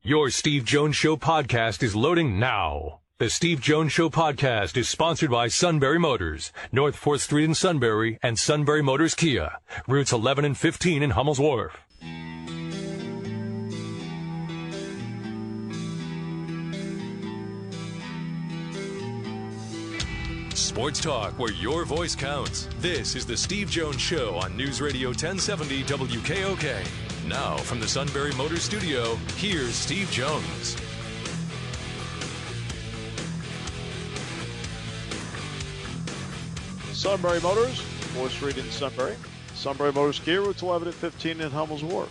Your Steve Jones Show podcast is loading now. The Steve Jones Show podcast is sponsored by Sunbury Motors, North 4th Street in Sunbury, and Sunbury Motors Kia, routes 11 and 15 in Hummel's Wharf. Sports talk where your voice counts. This is the Steve Jones Show on News Radio 1070 WKOK. Now, from the Sunbury Motors studio, here's Steve Jones. Sunbury Motors, 4th Street in Sunbury. Sunbury Motors Kia, routes 11 and 15 in Hummel's Wharf.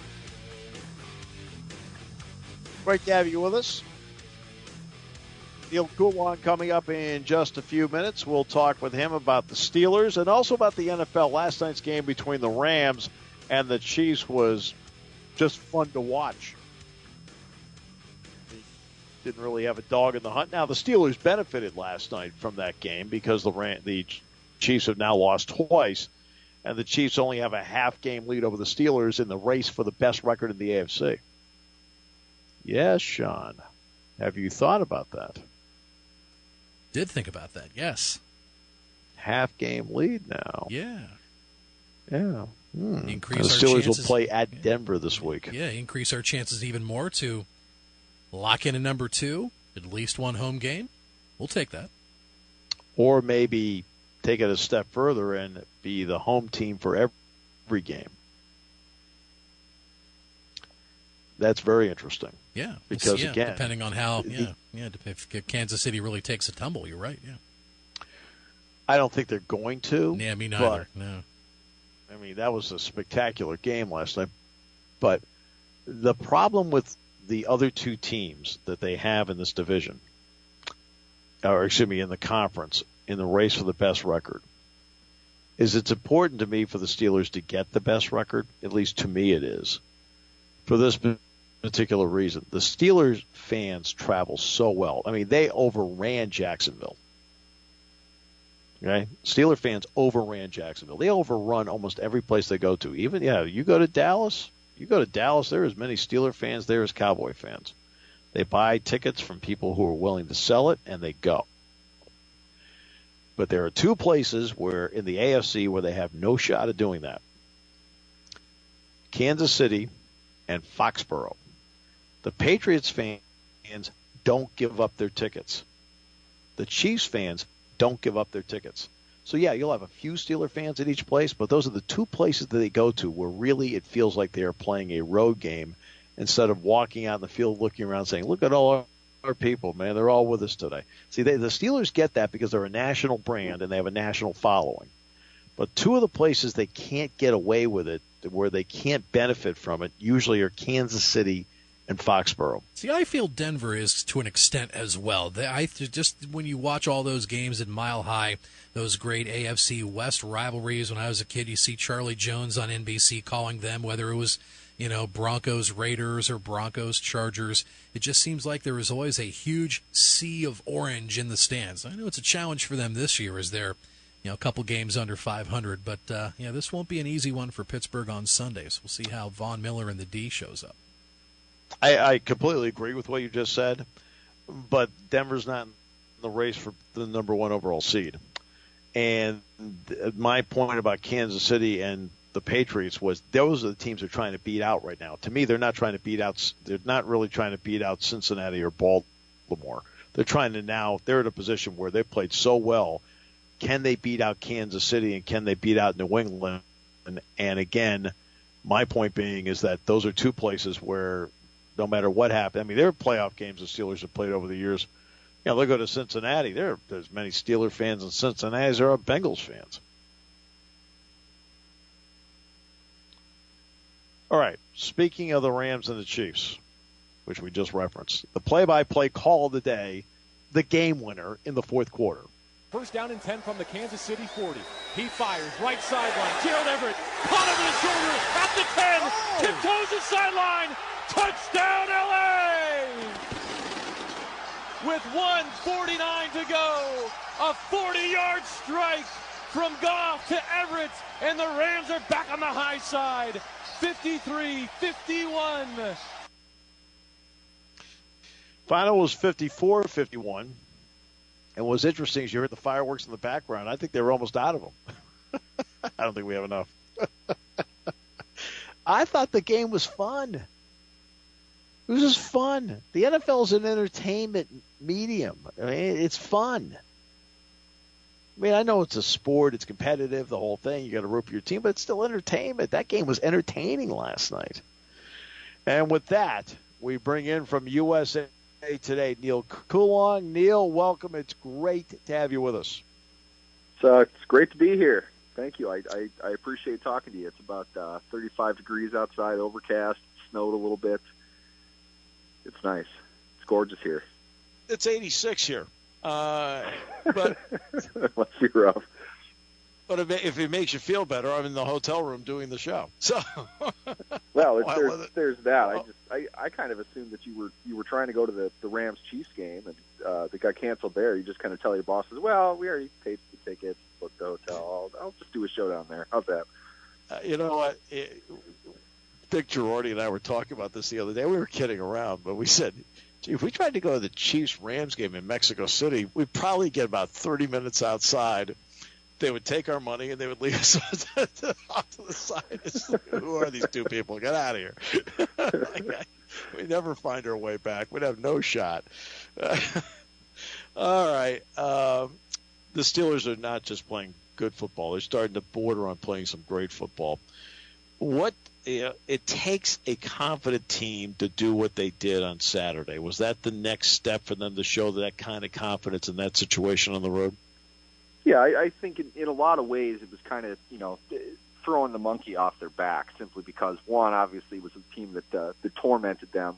Great to have you with us. Neal Coolong coming up in just a few minutes. We'll talk with him about the Steelers and also about the NFL. Last night's game between the Rams and the Chiefs was just fun to watch. Didn't really have a dog in the hunt. Now, the Steelers benefited last night from that game because the Chiefs have now lost twice, and the Chiefs only have a half-game lead over the Steelers in the race for the best record in the AFC. Yes, Sean. Have you thought about that? Did think about that, yes. Half-game lead now. Yeah. Yeah. Increase the our Steelers chances. will play at Denver this week. Yeah, increase our chances even more to lock in a number 2, at least one home game. We'll take that. Or maybe take it a step further and be the home team for every game. That's very interesting. Yeah. Because, again, depending on how, if Kansas City really takes a tumble, you're right, yeah. I don't think they're going to. Yeah, me neither, no. I mean, that was a spectacular game last night. But the problem with the other two teams that they have in this division, or excuse me, in the conference, in the race for the best record, is it's important to me for the Steelers to get the best record. At least to me it is. For this particular reason. The Steelers fans travel so well. I mean, they overran Jacksonville. Okay? Steeler fans overran Jacksonville. They overrun almost every place they go to. Even, you go to Dallas. There are as many Steeler fans there as Cowboy fans. They buy tickets from people who are willing to sell it, and they go. But there are two places where in the AFC where they have no shot of doing that. Kansas City and Foxborough. The Patriots fans don't give up their tickets. The Chiefs fans don't give up their tickets. So, you'll have a few Steeler fans at each place, but those are the two places that they go to where really it feels like they are playing a road game instead of walking out in the field looking around saying, look at all our people, man. They're all with us today. See, the Steelers get that because they're a national brand and they have a national following. But two of the places they can't get away with it, where they can't benefit from it, usually are Kansas City and Foxborough. See, I feel Denver is to an extent as well. Just when you watch all those games at Mile High, those great AFC West rivalries, when I was a kid, you see Charlie Jones on NBC calling them, whether it was, Broncos Raiders or Broncos Chargers. It just seems like there is always a huge sea of orange in the stands. I know it's a challenge for them this year as they're a couple games under 500, but this won't be an easy one for Pittsburgh on Sundays. We'll see how Von Miller and the D shows up. I completely agree with what you just said, but Denver's not in the race for the number 1 overall seed. And my point about Kansas City and the Patriots was those are the teams they're trying to beat out right now. To me, they're not really trying to beat out Cincinnati or Baltimore. They're in a position where they've played so well. Can they beat out Kansas City and can they beat out New England? And again, my point being is that those are two places where no matter what happens, I mean, there are playoff games the Steelers have played over the years. They'll go to Cincinnati. There's many Steeler fans in Cincinnati as there are Bengals fans. All right, speaking of the Rams and the Chiefs, which we just referenced, the play-by-play call of the day, the game winner in the fourth quarter. First down and 10 from the Kansas City 40. He fires, right sideline. Gerald Everett, caught over the shoulder at the 10. Tiptoes the sideline. Touchdown, L.A. With 1:49 to go. A 40-yard strike from Goff to Everett. And the Rams are back on the high side. 53-51. Final was 54-51. And what's interesting is you heard the fireworks in the background. I think they were almost out of them. I don't think we have enough. I thought the game was fun. It was just fun. The NFL is an entertainment medium. I mean, it's fun. I mean, I know it's a sport. It's competitive, the whole thing. You got to root for your team, but it's still entertainment. That game was entertaining last night. And with that, we bring in from USA Today, Neal Coolong. Neal, welcome. It's great to have you with us. It's great to be here. Thank you. I appreciate talking to you. It's about 35 degrees outside, overcast, snowed a little bit. It's nice. It's gorgeous here. It's 86 here. But must be rough. But if it makes you feel better, I'm in the hotel room doing the show. So, well, there's that. I kind of assumed that you were trying to go to the Rams Chiefs game, and that got canceled there. You just kind of tell your bosses, well, we already paid the tickets, booked the hotel. I'll just do a show down there. How's that? You know what? Dick Girardi and I were talking about this the other day. We were kidding around, but we said, gee, if we tried to go to the Chiefs-Rams game in Mexico City, we'd probably get about 30 minutes outside. They would take our money and they would leave us off to the side. It's like, who are these two people? Get out of here. We never find our way back. We'd have no shot. All right. The Steelers are not just playing good football. They're starting to border on playing some great football. It takes a confident team to do what they did on Saturday. Was that the next step for them to show that kind of confidence in that situation on the road? Yeah, I think in a lot of ways it was kind of, throwing the monkey off their back simply because, one, obviously was a team that tormented them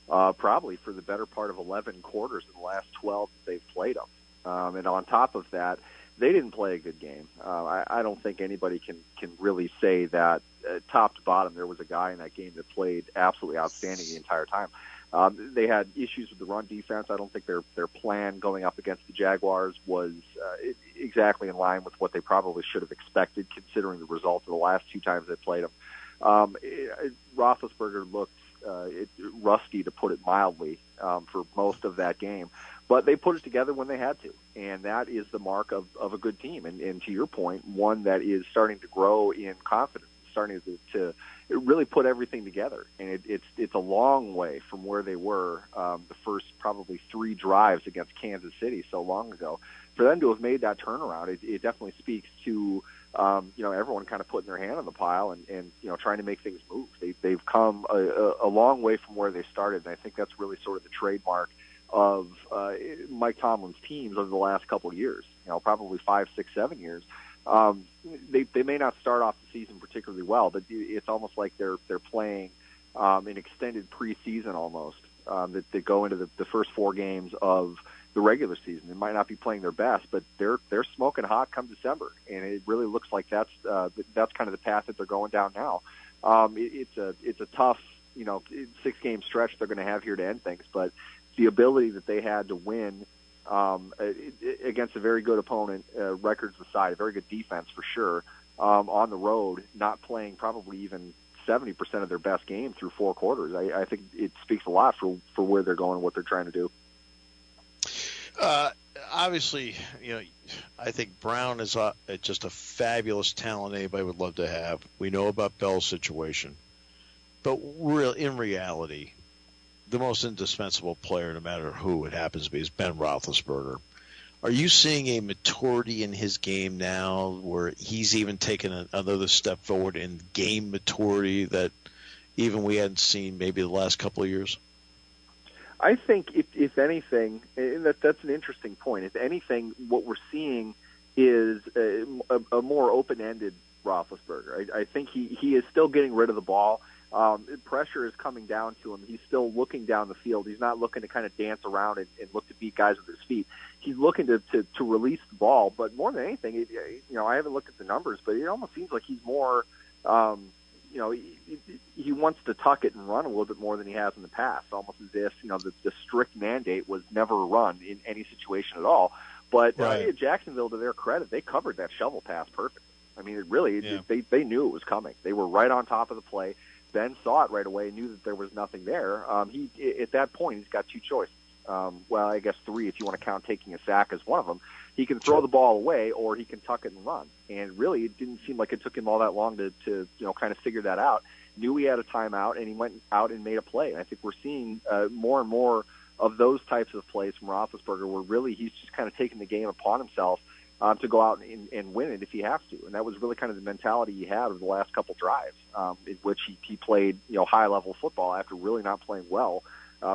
probably for the better part of 11 quarters in the last 12 that they've played them. And on top of that, they didn't play a good game. I don't think anybody can really say that top to bottom there was a guy in that game that played absolutely outstanding the entire time. They had issues with the run defense. I don't think their plan going up against the Jaguars was exactly in line with what they probably should have expected, considering the results of the last two times they played them. Roethlisberger looked rusty, to put it mildly, for most of that game. But they put it together when they had to, and that is the mark of a good team. And to your point, one that is starting to grow in confidence, starting to really put everything together. And it's a long way from where they were the first probably 3 drives against Kansas City so long ago. For them to have made that turnaround, it definitely speaks to everyone kind of putting their hand on the pile and trying to make things move. They've come a long way from where they started, and I think that's really sort of the trademark of Mike Tomlin's teams over the last couple of years. Probably 5, 6, 7 years. They may not start off the season particularly well, but it's almost like they're playing an extended preseason almost. That go into the first 4 games of the regular season. They might not be playing their best, but they're smoking hot come December, and it really looks like that's kind of the path that they're going down now. It's a tough 6-game stretch they're going to have here to end things, but the ability that they had to win against a very good opponent, records aside, a very good defense for sure, on the road, not playing probably even 70% of their best game through 4 quarters. I think it speaks a lot for where they're going and what they're trying to do. Obviously, I think Brown is just a fabulous talent anybody would love to have. We know about Bell's situation. But in reality, the most indispensable player, no matter who it happens to be, is Ben Roethlisberger. Are you seeing a maturity in his game now where he's even taken another step forward in game maturity that even we hadn't seen maybe the last couple of years? I think, if anything, and that's an interesting point, if anything, what we're seeing is a more open-ended Roethlisberger. I think he is still getting rid of the ball. Pressure is coming down to him. He's still looking down the field. He's not looking to kind of dance around and look to beat guys with his feet. He's looking to release the ball. But more than anything, I haven't looked at the numbers, but it almost seems like he's more, he wants to tuck it and run a little bit more than he has in the past, almost as if, the strict mandate was never run in any situation at all. But right. Jacksonville, to their credit, they covered that shovel pass perfectly. I mean, they knew it was coming. They were right on top of the play. Ben saw it right away and knew that there was nothing there. At that point, he's got 2 choices. Well, I guess 3 if you want to count taking a sack as one of them. He can throw the ball away, or he can tuck it and run. And really, it didn't seem like it took him all that long to kind of figure that out. Knew he had a timeout, and he went out and made a play. And I think we're seeing more and more of those types of plays from Roethlisberger, where really he's just kind of taking the game upon himself to go out and win it if he has to. And that was really kind of the mentality he had over the last couple drives, in which he played high-level football after really not playing well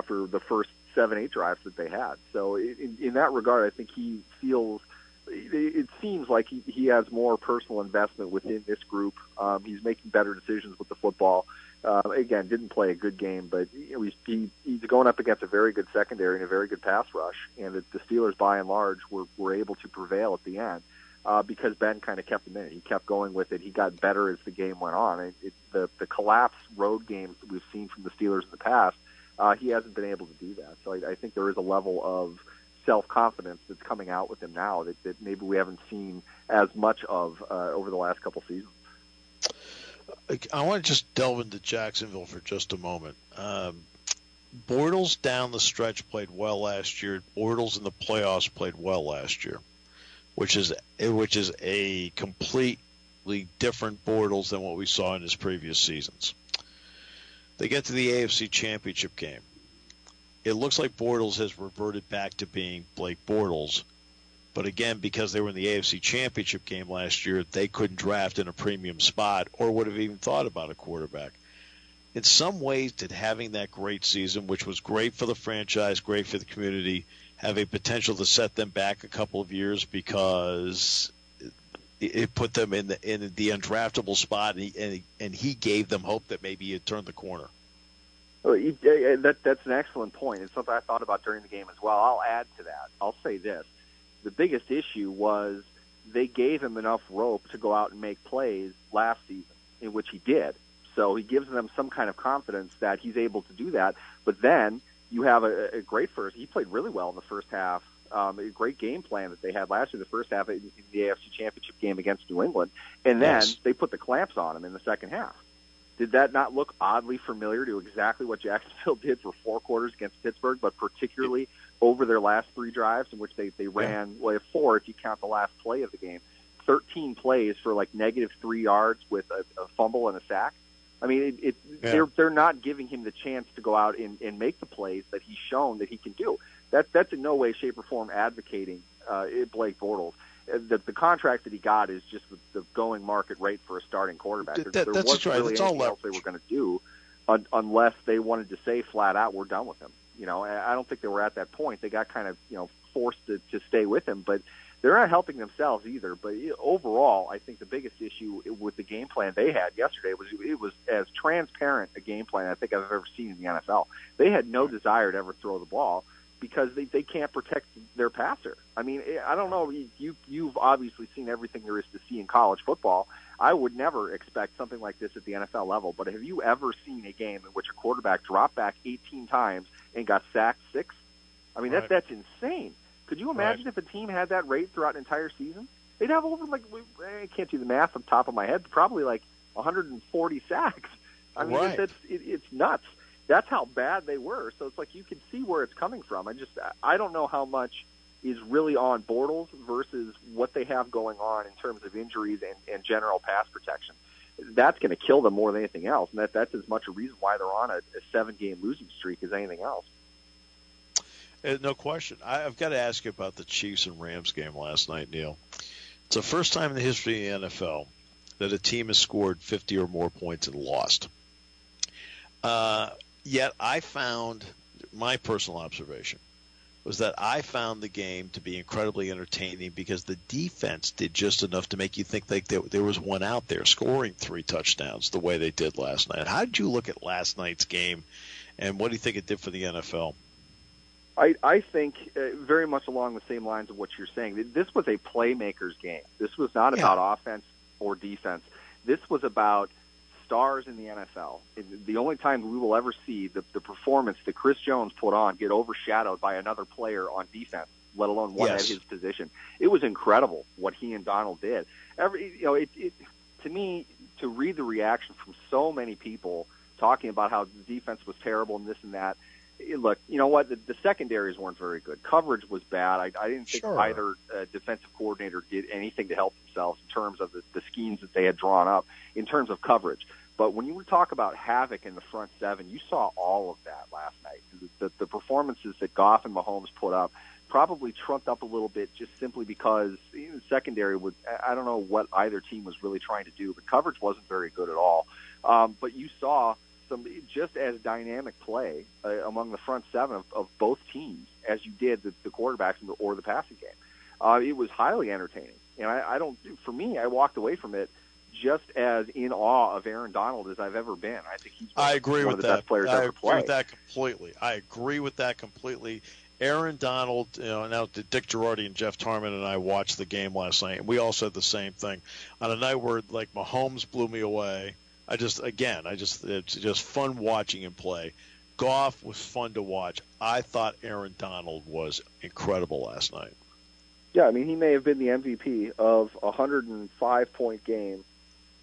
for the first 7-8 drives that they had. So in that regard, I think he feels it seems like he has more personal investment within this group. He's making better decisions with the football. Again, didn't play a good game, but he's going up against a very good secondary and a very good pass rush, and the Steelers, by and large, were able to prevail at the end because Ben kind of kept him in it. He kept going with it. He got better as the game went on. The collapse road games that we've seen from the Steelers in the past, he hasn't been able to do that. So I think there is a level of self-confidence that's coming out with him now that maybe we haven't seen as much of over the last couple seasons. I want to just delve into Jacksonville for just a moment. Bortles down the stretch played well last year. Bortles in the playoffs played well last year, which is a completely different Bortles than what we saw in his previous seasons. They get to the AFC Championship game. It looks like Bortles has reverted back to being Blake Bortles. But again, because they were in the AFC Championship game last year, they couldn't draft in a premium spot or would have even thought about a quarterback. In some ways, did having that great season, which was great for the franchise, great for the community, have a potential to set them back a couple of years because it put them in the undraftable spot, and he gave them hope that maybe he'd turn the corner? That's an excellent point. It's something I thought about during the game as well. I'll add to that. I'll say this. The biggest issue was they gave him enough rope to go out and make plays last season, in which he did. So he gives them some kind of confidence that he's able to do that. But then you have a great first. He played really well in the first half. A great game plan that they had last year, the first half in the AFC Championship game against New England. And then they put the clamps on him in the second half. Did that not look oddly familiar to exactly what Jacksonville did for 4 quarters against Pittsburgh, but particularly over their last 3 drives in which they ran, 4 if you count the last play of the game, 13 plays for like -3 yards with a fumble and a sack? I mean, they're not giving him the chance to go out and make the plays that he's shown that he can do. That's in no way, shape, or form advocating Blake Bortles. The contract that he got is just the going market rate for a starting quarterback. There wasn't really anything else they were going to do unless they wanted to say flat out, we're done with him. I don't think they were at that point. They got kind of forced to stay with him, but they're not helping themselves either. But overall, I think the biggest issue with the game plan they had yesterday was it was as transparent a game plan I think I've ever seen in the NFL. They had no desire to ever throw the ball because they can't protect their passer. I mean, I don't know. You've obviously seen everything there is to see in college football. I would never expect something like this at the NFL level, but have you ever seen a game in which a quarterback dropped back 18 times and got sacked 6? I mean, that's insane. Could you imagine if a team had that rate throughout an entire season? They'd have over, I can't do the math on top of my head, but probably 140 sacks. I mean, it's nuts. That's how bad they were. So it's like you can see where it's coming from. I don't know how much is really on Bortles versus what they have going on in terms of injuries and general pass protection. That's going to kill them more than anything else, and that's as much a reason why they're on a 7-game losing streak as anything else. No question. I've got to ask you about the Chiefs and Rams game last night, Neal. It's the first time in the history of the NFL that a team has scored 50 or more points and lost. Yet I found, my personal observation, was that I found the game to be incredibly entertaining because the defense did just enough to make you think like there was one out there scoring 3 touchdowns the way they did last night. How did you look at last night's game, and what do you think it did for the NFL? I think very much along the same lines of what you're saying. This was a playmaker's game. This was not about offense or defense. This was about stars in the NFL. The only time we will ever see the performance that Chris Jones put on get overshadowed by another player on defense, let alone one at his position. It was incredible what he and Donald did. To me, to read the reaction from so many people talking about how the defense was terrible and this and that, look, you know what? The secondaries weren't very good. Coverage was bad. I didn't think either defensive coordinator did anything to help themselves in terms of the schemes that they had drawn up in terms of coverage. But when you talk about havoc in the front seven, you saw all of that last night. The performances that Goff and Mahomes put up probably trumped up a little bit just simply because the secondary would, I don't know what either team was really trying to do, but coverage wasn't very good at all. But you saw some just as dynamic play among the front seven of both teams as you did the quarterbacks or the passing game. It was highly entertaining. And for me, I walked away from it just as in awe of Aaron Donald as I've ever been. I think he's one of the best players ever played. I agree with that completely. I agree with that completely. Aaron Donald, now Dick Girardi and Jeff Tarman and I watched the game last night, and we all said the same thing. On a night where, like, Mahomes blew me away, it's just fun watching him play. Goff was fun to watch. I thought Aaron Donald was incredible last night. Yeah, I mean, he may have been the MVP of a 105-point game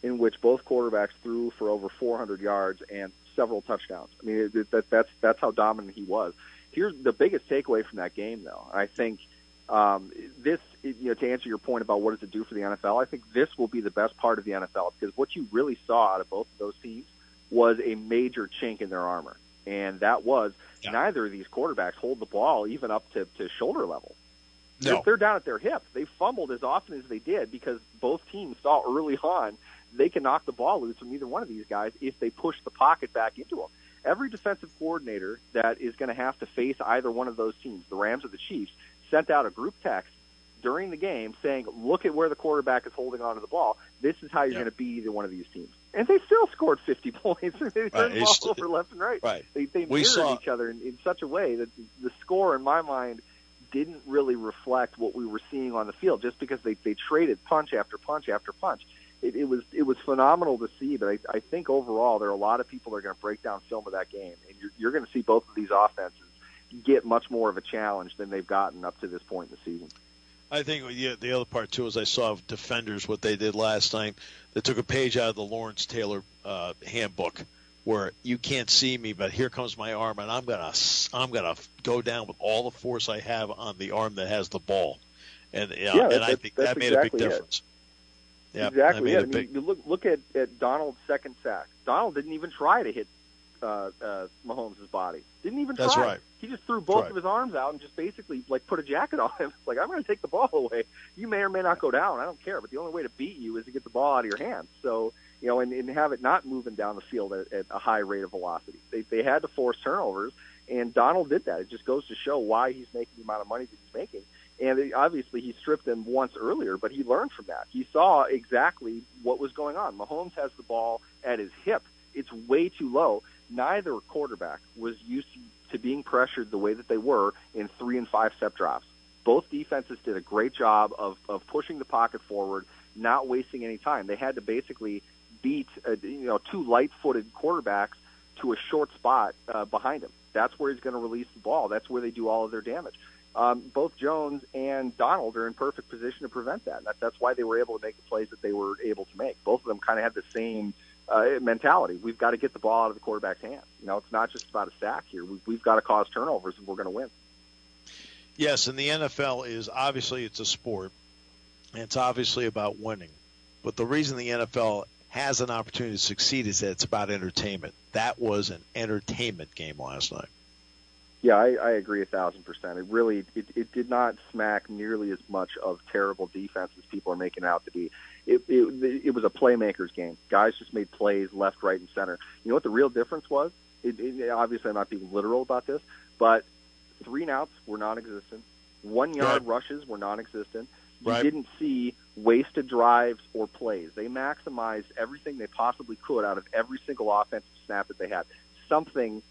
in which both quarterbacks threw for over 400 yards and several touchdowns. I mean, that's how dominant he was. Here's the biggest takeaway from that game, though. I think to answer your point about what does it do for the NFL, I think this will be the best part of the NFL because what you really saw out of both of those teams was a major chink in their armor, and that was neither of these quarterbacks hold the ball even up to shoulder level. No. They're down at their hip. They fumbled as often as they did because both teams saw early on they can knock the ball loose from either one of these guys if they push the pocket back into them. Every defensive coordinator that is going to have to face either one of those teams, the Rams or the Chiefs, sent out a group text during the game saying, look at where the quarterback is holding onto the ball. This is how you're going to beat either one of these teams. And they still scored 50 points. They turned the ball over left and right. They mirrored each other in such a way that the score, in my mind, didn't really reflect what we were seeing on the field just because they traded punch after punch after punch. It was phenomenal to see, but I think overall there are a lot of people that are going to break down film of that game, and you're going to see both of these offenses get much more of a challenge than they've gotten up to this point in the season. I think the other part, too, is I saw defenders, what they did last night. They took a page out of the Lawrence Taylor handbook where you can't see me, but here comes my arm, and I'm gonna go down with all the force I have on the arm that has the ball. And I think that made a big difference. Yeah, exactly. I mean, you look at Donald's second sack. Donald didn't even try to hit Mahomes' body. Didn't even try. That's right. He just threw both of his arms out and just basically put a jacket on him. Like, I'm going to take the ball away. You may or may not go down. I don't care. But the only way to beat you is to get the ball out of your hands. So, and have it not moving down the field at a high rate of velocity. They had to force turnovers, and Donald did that. It just goes to show why he's making the amount of money that he's making. And obviously he stripped them once earlier, but he learned from that. He saw exactly what was going on. Mahomes has the ball at his hip. It's way too low. Neither quarterback was used to being pressured the way that they were in 3- and 5-step drops. Both defenses did a great job of pushing the pocket forward, not wasting any time. They had to basically beat two light-footed quarterbacks to a short spot behind him. That's where he's going to release the ball. That's where they do all of their damage. Both Jones and Donald are in perfect position to prevent that. That's why they were able to make the plays that they were able to make. Both of them kind of had the same mentality. We've got to get the ball out of the quarterback's hands. It's not just about a sack here. We've got to cause turnovers and we're going to win. Yes, and the NFL is obviously it's a sport, and it's obviously about winning. But the reason the NFL has an opportunity to succeed is that it's about entertainment. That was an entertainment game last night. Yeah, I agree 1,000%. It really it did not smack nearly as much of terrible defense as people are making it out to be. It was a playmakers game. Guys just made plays left, right, and center. You know what the real difference was? Obviously, I'm not being literal about this, but 3-and-outs were non-existent. 1-yard rushes were non-existent. You didn't see wasted drives or plays. They maximized everything they possibly could out of every single offensive snap that they had. Something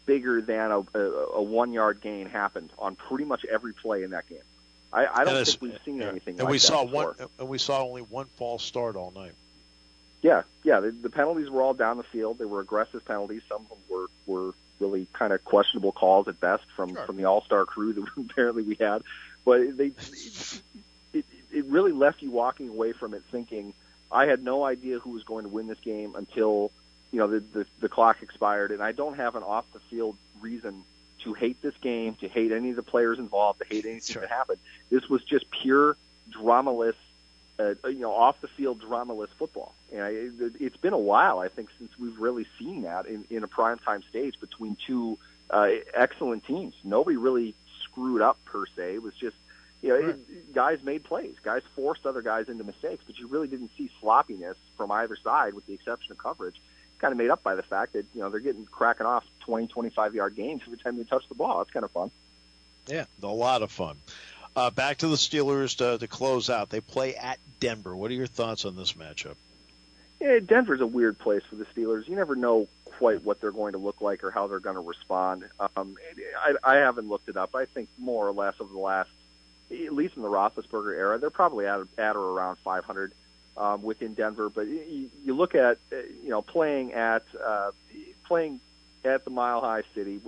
bigger than a 1-yard gain happened on pretty much every play in that game. I don't think we've seen anything like that before. And we saw only one false start all night. Yeah. The penalties were all down the field. They were aggressive penalties. Some of them were really kind of questionable calls at best from the all-star crew that apparently we had. But it really left you walking away from it thinking, I had no idea who was going to win this game until the clock expired, and I don't have an off-the-field reason to hate this game, to hate any of the players involved, to hate anything that happened. This was just pure dramaless, off the field dramaless football. And it's been a while, I think, since we've really seen that in a primetime stage between two excellent teams. Nobody really screwed up per se. It was just, guys made plays. Guys forced other guys into mistakes, but you really didn't see sloppiness from either side, with the exception of coverage. Kind of made up by the fact that they're cracking off 20, 25-yard games every time they touch the ball. It's kind of fun. Yeah, a lot of fun. Back to the Steelers to close out. They play at Denver. What are your thoughts on this matchup? Yeah, Denver's a weird place for the Steelers. You never know quite what they're going to look like or how they're going to respond. I haven't looked it up. I think more or less over the last, at least in the Roethlisberger era, they're probably at or around 500 within Denver. But you look at playing at the Mile High City.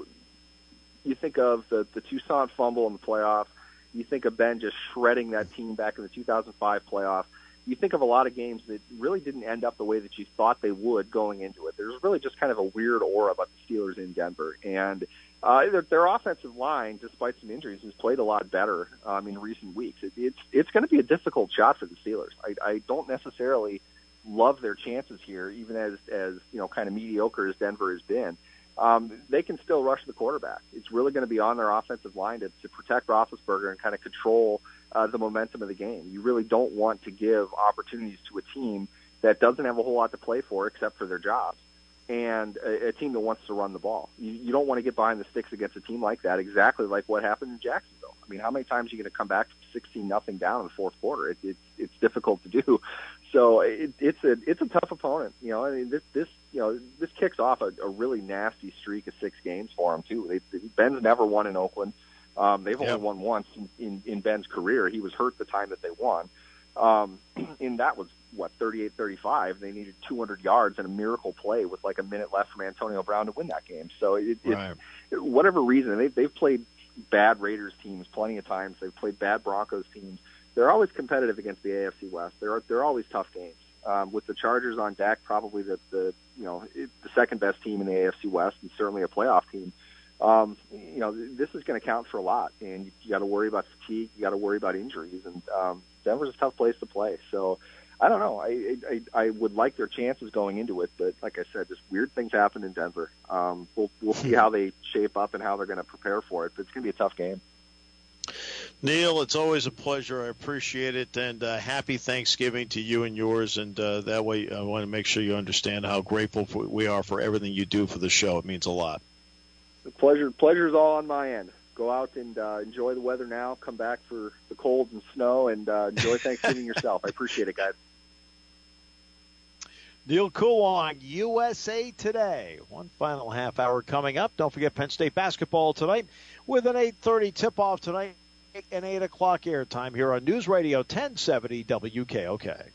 You think of the Tucson fumble in the playoffs. You think of Ben just shredding that team back in the 2005 playoff. You think of a lot of games that really didn't end up the way that you thought they would going into it. There's really just kind of a weird aura about the Steelers in Denver. And their offensive line, despite some injuries, has played a lot better in recent weeks. It's going to be a difficult shot for the Steelers. I don't necessarily love their chances here, even as kind of mediocre as Denver has been. They can still rush the quarterback. It's really going to be on their offensive line to protect Roethlisberger and kind of control the momentum of the game. You really don't want to give opportunities to a team that doesn't have a whole lot to play for except for their jobs, and a team that wants to run the ball. You don't want to get behind the sticks against a team like that, exactly like what happened in Jacksonville. I mean, how many times are you going to come back from 16-0 down in the fourth quarter? It's difficult to do. So it's a tough opponent. This kicks off a really nasty streak of 6 games for him too. Ben's never won in Oakland. They've only won once in Ben's career. He was hurt the time that they won. And that was, 38-35. They needed 200 yards and a miracle play with like a minute left from Antonio Brown to win that game. So whatever reason, they've played bad Raiders teams plenty of times. They've played bad Broncos teams. They're always competitive against the AFC West. They're always tough games. With the Chargers on deck, probably the second best team in the AFC West, and certainly a playoff team. This is going to count for a lot, and you got to worry about fatigue. You got to worry about injuries, and Denver's a tough place to play. So I don't know. I would like their chances going into it, but like I said, just weird things happen in Denver. We'll see how they shape up and how they're going to prepare for it, but it's going to be a tough game. Neal, it's always a pleasure. I appreciate it, and happy Thanksgiving to you and yours. And that way, I want to make sure you understand how grateful we are for everything you do for the show. It means a lot. The pleasure's all on my end. Go out and enjoy the weather now. Come back for the cold and snow, and enjoy Thanksgiving yourself. I appreciate it, guys. Neal Coolong, USA Today. One final half hour coming up. Don't forget Penn State basketball tonight with an 8:30 tip-off tonight and 8 o'clock airtime here on News Radio 1070 WKOK.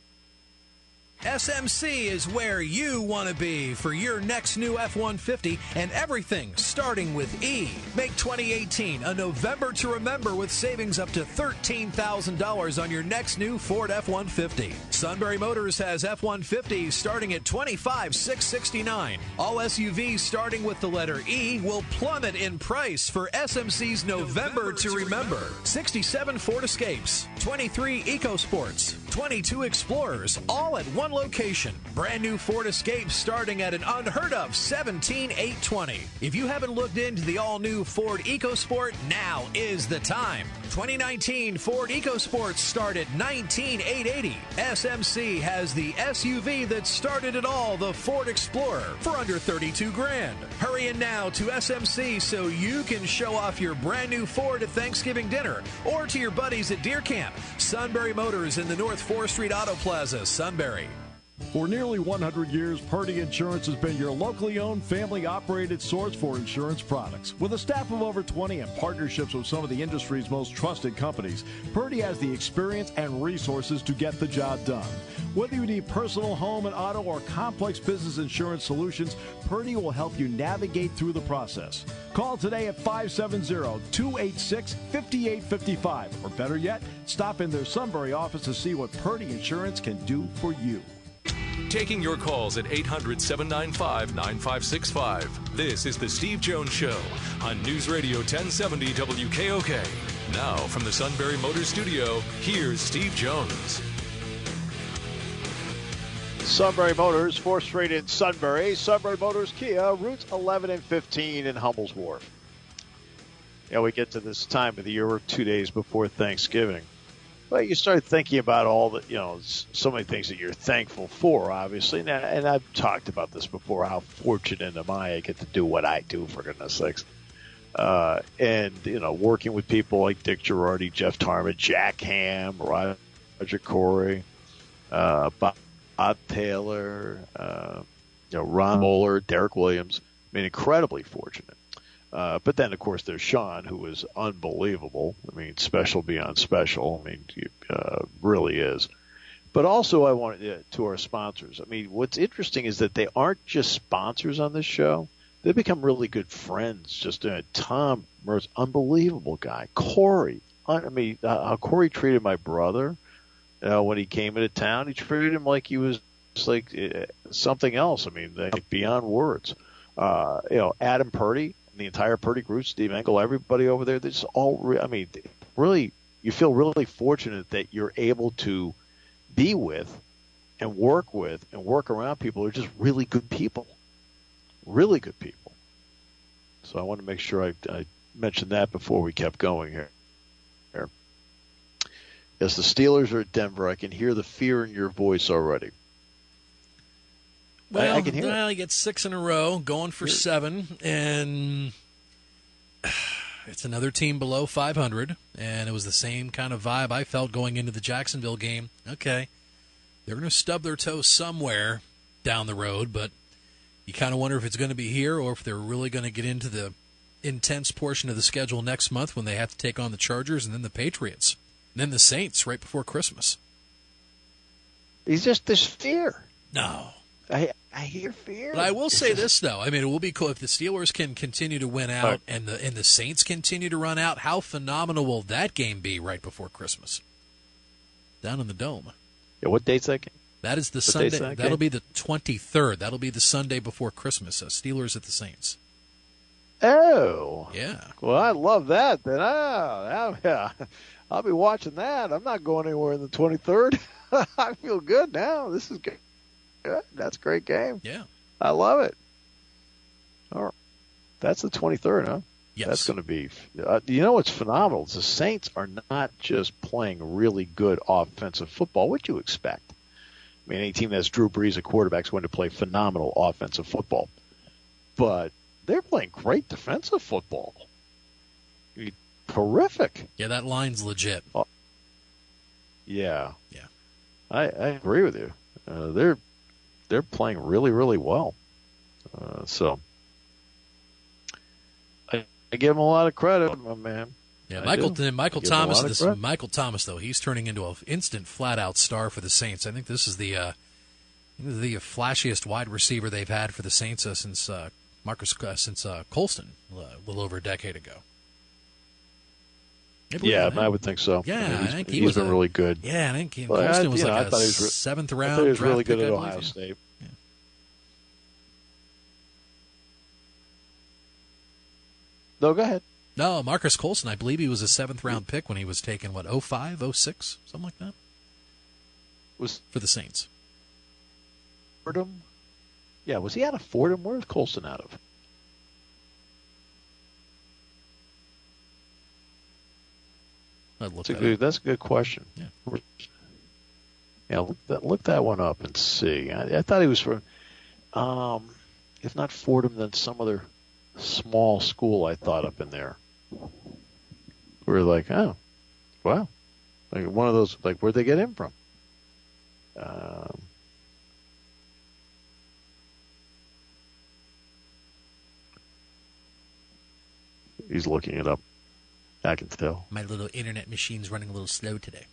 SMC is where you want to be for your next new F-150, and everything starting with E. Make 2018 a November to remember with savings up to $13,000 on your next new Ford F-150. Sunbury Motors has F-150s starting at $25,669. All SUVs starting with the letter E will plummet in price for SMC's November to remember. 67 Ford Escapes, 23 EcoSports, 22 Explorers, all at one location. Brand new Ford Escape starting at an unheard of $17,820. If you haven't looked into the all-new Ford EcoSport, now is the time. 2019 Ford EcoSports start at $19,880. SMC has the SUV that started it all, the Ford Explorer, for under $32,000. Hurry in now to SMC so you can show off your brand new Ford at Thanksgiving dinner or to your buddies at Deer Camp. Sunbury Motors in the North 4th Street Auto Plaza, Sunbury. For nearly 100 years, Purdy Insurance has been your locally owned, family-operated source for insurance products. With a staff of over 20 and partnerships with some of the industry's most trusted companies, Purdy has the experience and resources to get the job done. Whether you need personal, home, and auto, or complex business insurance solutions, Purdy will help you navigate through the process. Call today at 570-286-5855. Or better yet, stop in their Sunbury office to see what Purdy Insurance can do for you. Taking your calls at 800-795-9565. This is The Steve Jones Show on News Radio 1070 WKOK. Now, from the Sunbury Motors Studio, here's Steve Jones. Sunbury Motors, 4th Street in Sunbury. Sunbury Motors Kia, routes 11 and 15 in Hummel's Wharf. Yeah, we get to this time of the year, 2 days before Thanksgiving. Well, you start thinking about all the, so many things that you're thankful for, obviously. And I've talked about this before, how fortunate am I get to do what I do, for goodness sakes. Working with people like Dick Girardi, Jeff Tarman, Jack Ham, Roger Corey, Bob Taylor, Ron Moeller, Derek Williams. I mean, incredibly fortunate. But then, of course, there's Sean, who is unbelievable. I mean, special beyond special. I mean, really is. But also, I want to our sponsors. I mean, what's interesting is that they aren't just sponsors on this show. They become really good friends. Just Tom Mertz, unbelievable guy. Corey, how Corey treated my brother when he came into town. He treated him like he was like something else. I mean, beyond words. Adam Purdy. The entire Purdy group, Steve Engel, everybody over there, this all, really, you feel really fortunate that you're able to be with and work around people who are just really good people. Really good people. So I want to make sure I mentioned that before we kept going here. As the Steelers are at Denver, I can hear the fear in your voice already. Well, I can hear it. He gets 6 in a row, going for 7, and it's another team below 500, and it was the same kind of vibe I felt going into the Jacksonville game. Okay, they're going to stub their toe somewhere down the road, but you kind of wonder if it's going to be here or if they're really going to get into the intense portion of the schedule next month when they have to take on the Chargers and then the Patriots, and then the Saints right before Christmas. He's just this fear. No. I hear fear. But I will say this, though. I mean, it will be cool if the Steelers can continue to win out and the Saints continue to run out. How phenomenal will that game be right before Christmas? Down in the Dome. Yeah, what date's that game? That is the Sunday. That'll be the 23rd. That'll be the Sunday before Christmas. Steelers at the Saints. Oh. Yeah. Well, I love that. Then I'll be watching that. I'm not going anywhere in the 23rd. I feel good now. This is good. That's a great game. Yeah. I love it. All right. That's the 23rd, huh? Yes. That's going to be what's phenomenal is the Saints are not just playing really good offensive football. What you expect? I mean, any team that has Drew Brees at quarterback is going to play phenomenal offensive football. But they're playing great defensive football. Terrific. Yeah, that line's legit. Yeah. Yeah. I agree with you. They're playing really, really well. So I give them a lot of credit, my man. Yeah, Michael Thomas, though, he's turning into an instant flat-out star for the Saints. I think this is the flashiest wide receiver they've had for the Saints since Colston, a little over a decade ago. Yeah, I would think so. Yeah, I think he's been really good. Yeah, I think Colston was like a 7th round. I thought he was really good at Ohio State. Yeah. No, go ahead. No, Marcus Colston, I believe he was a 7th round pick when he was taken, 05, 06, something like that? Was for the Saints. Fordham? Yeah, was he out of Fordham? Where was Colston out of? That's a good question. Yeah, look that one up and see. I thought he was from, if not Fordham, then some other small school I thought up in there. We were like, oh, wow. Like one of those, like, where'd they get him from? He's looking it up. I can tell. My little internet machine's running a little slow today.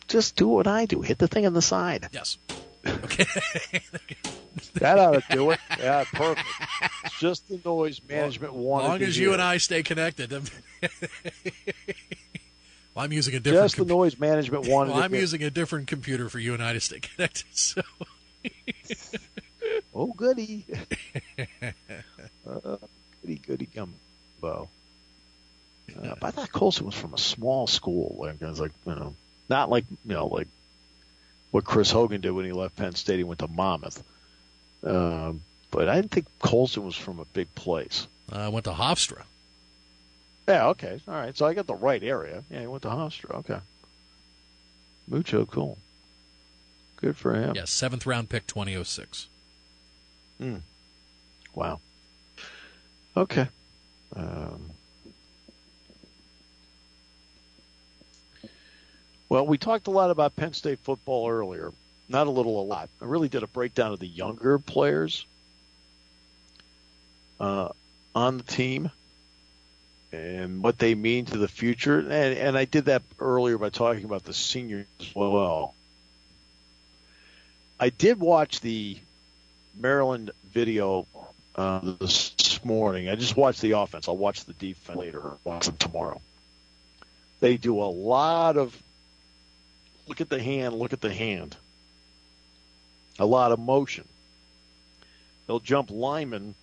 Just do what I do. Hit the thing on the side. Yes. Okay. That ought to do it. Yeah, perfect. It's just the noise management wanted. As long as you and I stay connected. Well, I'm using a different Just the noise management one. Well, I'm using a different computer for you and I to stay connected. So. Oh, goody. Goody gumbo. But I thought Colson was from a small school. Like, I was like, not like, like what Chris Hogan did when he left Penn State. He went to Monmouth. But I didn't think Colson was from a big place. I went to Hofstra. Yeah, okay. All right. So I got the right area. Yeah, he went to Hofstra. Okay. Mucho cool. Good for him. Yes, 7th round pick, 2006. Wow. Okay. Well, we talked a lot about Penn State football earlier. Not a little, a lot. I really did a breakdown of the younger players on the team and what they mean to the future. And I did that earlier by talking about the seniors as well. I did watch the Maryland video this morning. I just watched the offense. I'll watch the defense later. I'll watch them tomorrow. They do a lot of look at the hand. A lot of motion. They'll jump linemen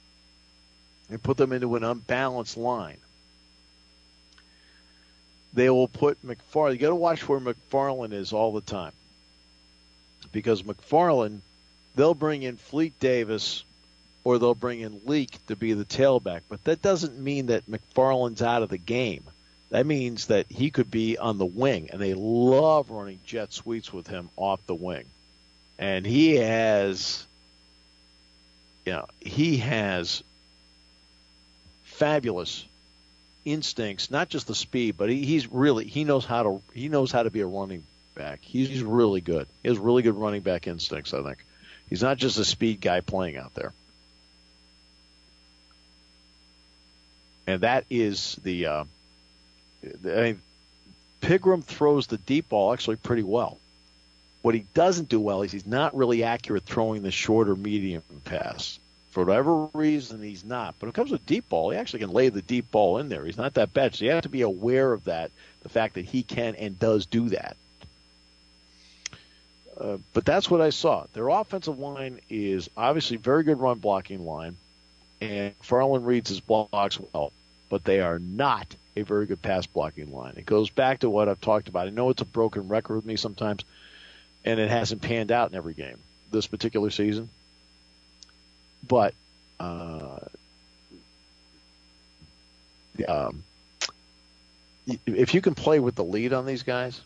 and put them into an unbalanced line. They will put McFarland. You got to watch where McFarland is all the time, because McFarland, they'll bring in Fleet Davis or they'll bring in Leak to be the tailback, but that doesn't mean that McFarland's out of the game. That means that he could be on the wing, and they love running jet sweeps with him off the wing. And he has fabulous instincts, not just the speed, but he knows how to be a running back. He's really good. He has really good running back instincts, I think. He's not just a speed guy playing out there. And that is Pigram throws the deep ball actually pretty well. What he doesn't do well is he's not really accurate throwing the shorter medium pass. For whatever reason, he's not. But when it comes to deep ball, he actually can lay the deep ball in there. He's not that bad. So you have to be aware of that, the fact that he can and does do that. But that's what I saw. Their offensive line is obviously very good run blocking line, and Farland reads his blocks well, but they are not a very good pass blocking line. It goes back to what I've talked about. I know it's a broken record with me sometimes, and it hasn't panned out in every game this particular season. But if you can play with the lead on these guys,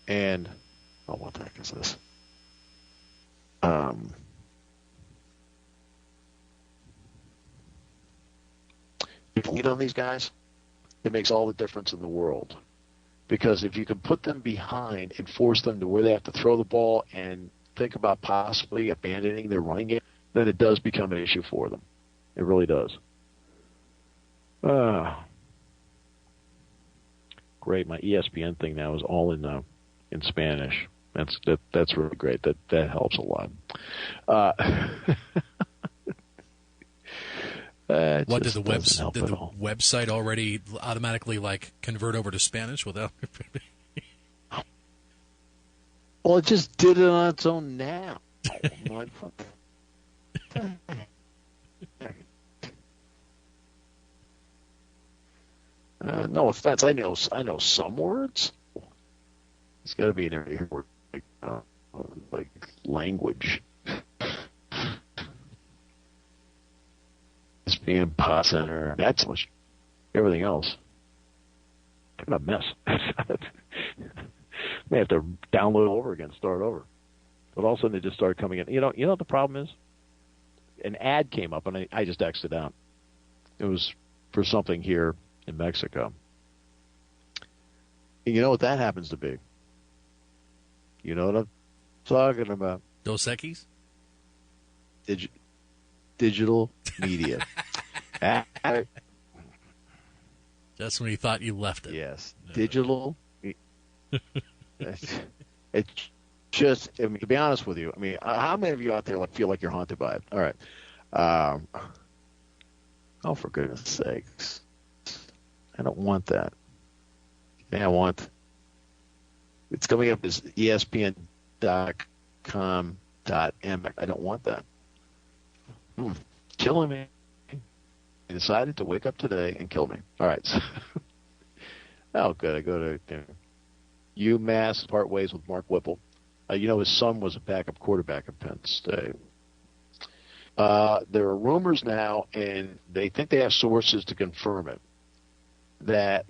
and what the heck is this? If you lead on these guys, it makes all the difference in the world. Because if you can put them behind and force them to where they have to throw the ball and think about possibly abandoning their running game, then it does become an issue for them. It really does. Great. My ESPN thing now is all in Spanish. That's really great. That helps a lot. What did the website already automatically convert over to Spanish without? Well, it just did it on its own now. No offense, I know some words. It's got to be an area where like language. It's being pot center. That's much. Everything else. What a mess. May have to download over again, start over. But all of a sudden they just started coming in. You know what the problem is? An ad came up and I just X'd it out. It was for something here in Mexico. And you know what that happens to be? You know what I'm talking about? Dos Equis? Digital media. Just when you thought you left it. Yes. Digital. It's just, to be honest with you, how many of you out there feel like you're haunted by it? All right. Oh, for goodness sakes. I don't want that. Yeah, I want. It's coming up as ESPN.com.m. I don't want that. Killing me. He decided to wake up today and kill me. All right. Oh, good. I go to UMass, part ways with Mark Whipple. His son was a backup quarterback at Penn State. There are rumors now, and they think they have sources to confirm it, that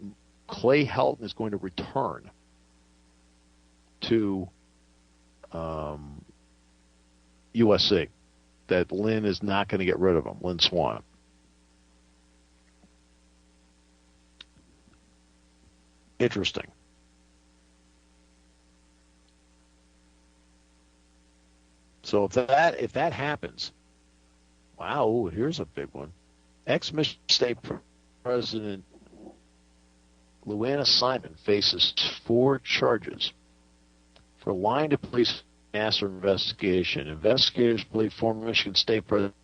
Clay Helton is going to return to USC, that Lynn is not going to get rid of him, Lynn Swann. Interesting. So if that happens, wow, here's a big one. Ex-Michigan State President Luanna Simon faces 4 charges for lying to police in the Nassar investigation. Investigators believe former Michigan State President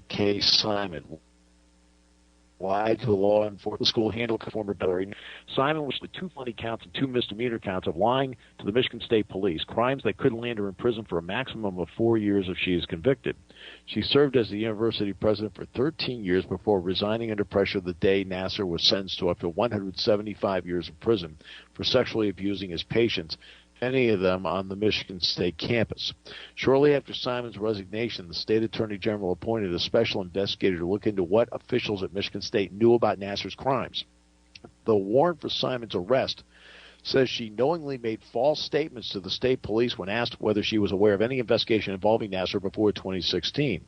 K. Simon lied to law enforcement. The school handled former Larry. Simon was with 2 felony counts and 2 misdemeanor counts of lying to the Michigan State Police, crimes that could land her in prison for a maximum of 4 years if she is convicted. She served as the university president for 13 years before resigning under pressure the day Nassar was sentenced to up to 175 years in prison for sexually abusing his patients, many of them on the Michigan State campus. Shortly after Simon's resignation, the state attorney general appointed a special investigator to look into what officials at Michigan State knew about Nassar's crimes. The warrant for Simon's arrest says she knowingly made false statements to the state police when asked whether she was aware of any investigation involving Nassar before 2016.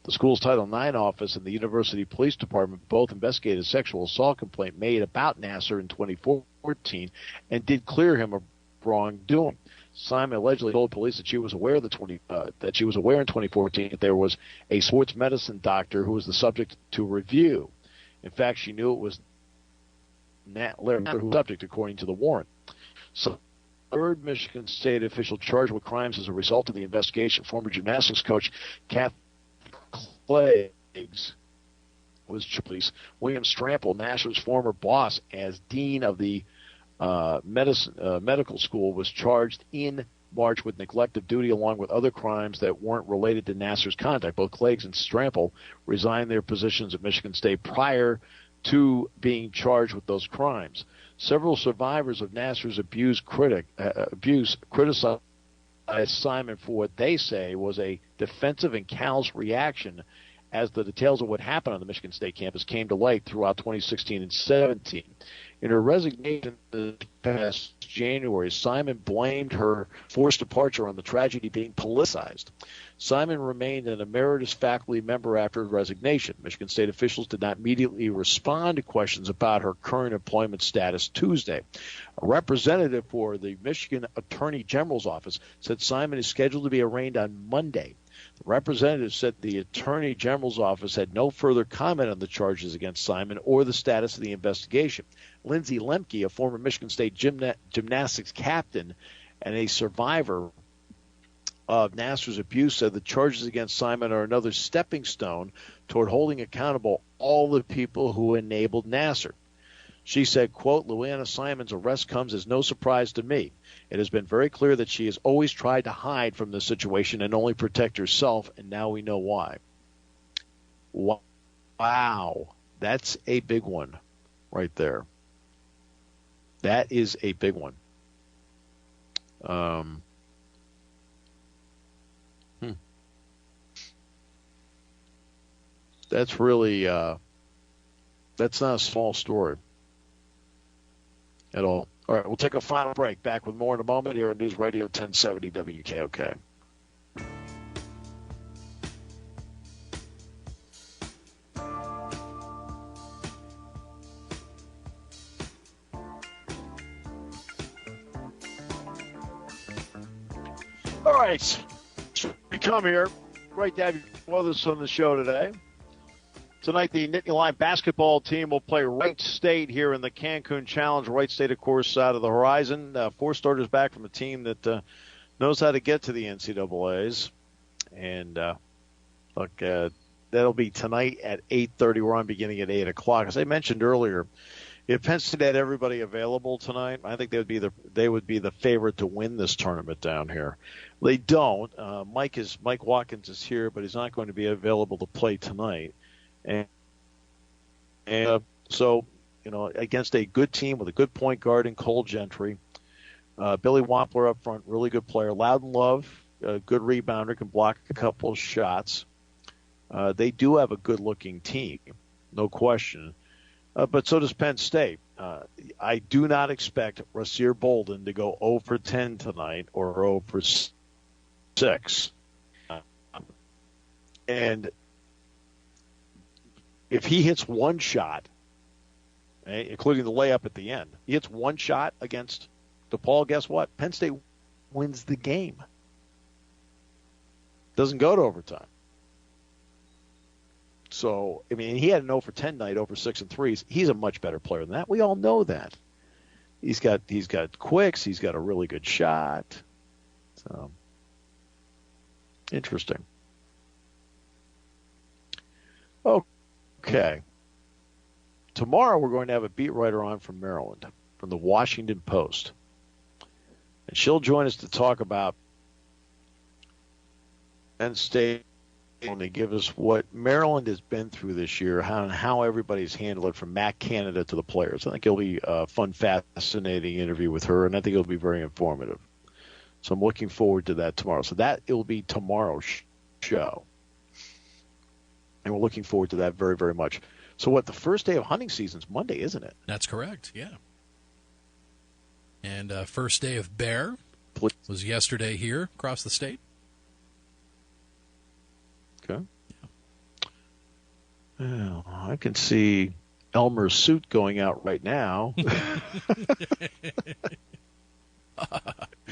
The school's Title IX office and the university police department both investigated a sexual assault complaint made about Nassar in 2014 and did clear him of wrongdoing. Simon allegedly told police that she was aware in 2014 that there was a sports medicine doctor who was the subject to review. In fact, she knew it was Larry Nassar who was subject, according to the warrant. So, third Michigan State official charged with crimes as a result of the investigation, former gymnastics coach Kath Cleggs was police. William Strample, Nassar's former boss, as dean of the medical school, was charged in March with neglect of duty along with other crimes that weren't related to Nassar's conduct. Both Cleggs and Strample resigned their positions at Michigan State prior to being charged with those crimes. Several survivors of Nassar's abuse criticized Simon for what they say was a defensive and callous reaction as the details of what happened on the Michigan State campus came to light throughout 2016 and 17. In her resignation this past January, Simon blamed her forced departure on the tragedy being politicized. Simon remained an emeritus faculty member after her resignation. Michigan State officials did not immediately respond to questions about her current employment status Tuesday. A representative for the Michigan Attorney General's office said Simon is scheduled to be arraigned on Monday. The representative said the Attorney General's office had no further comment on the charges against Simon or the status of the investigation. Lindsay Lemke, a former Michigan State gymnastics captain and a survivor of Nassar's abuse, said the charges against Simon are another stepping stone toward holding accountable all the people who enabled Nassar. She said, quote, Luanna Simon's arrest comes as no surprise to me. It has been very clear that she has always tried to hide from this situation and only protect herself, and now we know why. Wow. That's a big one right there. That is a big one. That's really, that's not a small story at all. All right, we'll take a final break. Back with more in a moment here on News Radio 1070 WKOK. All right, we come here. Great to have you with us on the show today. Tonight, the Nittany Lion basketball team will play Wright State here in the Cancun Challenge. Wright State, of course, out of the horizon. 4 starters back from a team that knows how to get to the NCAAs. And, look, that'll be tonight at 8:30. We're on beginning at 8 o'clock. As I mentioned earlier, if Penn State had everybody available tonight, I think they would be the favorite to win this tournament down here. They don't. Mike Watkins is here, but he's not going to be available to play tonight. And so, against a good team with a good point guard in Cole Gentry, Billy Wampler up front, really good player. Loudon Love, a good rebounder, can block a couple of shots. They do have a good-looking team, no question. But so does Penn State. I do not expect Rasir Bolden to go 0 for 10 tonight or 0 for 6. And if he hits one shot, including the layup at the end, he hits one shot against DePaul, guess what? Penn State wins the game. Doesn't go to overtime. So, he had an 0 for 10 night, 0 for 6 and 3s. He's a much better player than that. We all know that. He's got quicks. He's got a really good shot. So, interesting. Okay. Tomorrow we're going to have a beat writer on from Maryland, from the Washington Post. And she'll join us to talk about Penn State and to give us what Maryland has been through this year, how everybody's handled it from Matt Canada to the players. I think it'll be a fun, fascinating interview with her, and I think it'll be very informative. So I'm looking forward to that tomorrow. So that will be tomorrow's show. And we're looking forward to that very, very much. So the first day of hunting season is Monday, isn't it? That's correct, yeah. And first day of bear was yesterday here across the state. Okay. Yeah. Well, I can see Elmer's suit going out right now. He's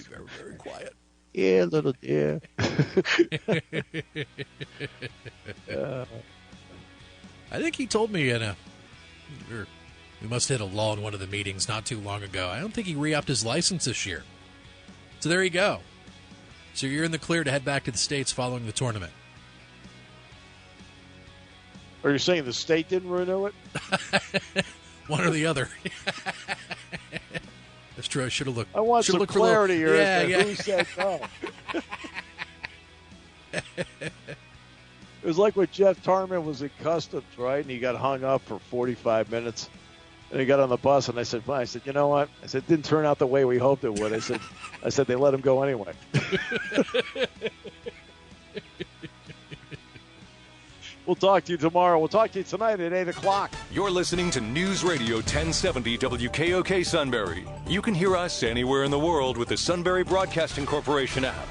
very, very quiet. Yeah, yeah. I think he told me we must have hit a lull in one of the meetings not too long ago. I don't think he re-upped his license this year. So there you go. So you're in the clear to head back to the States following the tournament. Are you saying the state didn't renew it? One or the other. That's true. I should have looked. I want some clarity here as to who said no. It was like when Jeff Tarman was at Customs, right? And he got hung up for 45 minutes. And he got on the bus, and I said, you know what? I said, it didn't turn out the way we hoped it would. I said, they let him go anyway. We'll talk to you tomorrow. We'll talk to you tonight at 8 o'clock. You're listening to News Radio 1070 WKOK Sunbury. You can hear us anywhere in the world with the Sunbury Broadcasting Corporation app.